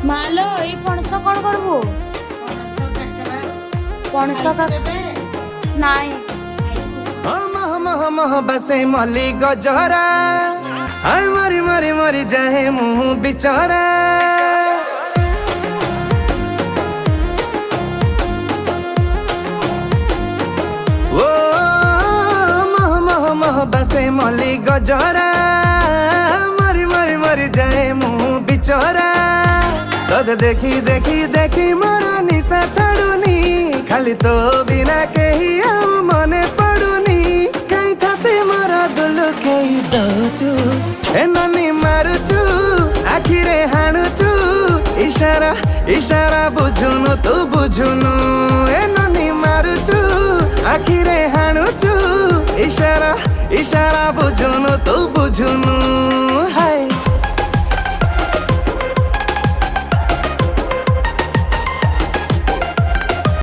ମାଲୋ ଏଇ ପଣସ କଣ କରିବୁ? ପଣସ ନାଇଁ मह मह मह बसे मली गजरा आय मरी मरी मरी जाए मुँह बिचरा ओ मह मह मह बसे मली गजरा मरी मरी मरी जाए मुँह बिचरा तोते देखी देखी देखी मोर निशा छाड़ुनी खाली तो बिना कही आउ मने पड़ुनी कहीं छाती मोरा दुलु कही दौचु ए ननी मारुचु आखिरे हाणुचु इशारा इशारा बुझुनु तू बुझुनु ए ननी मारुचु आखिरे हाणुचु इशारा इशारा बुझुनु तू बुझुनु हाय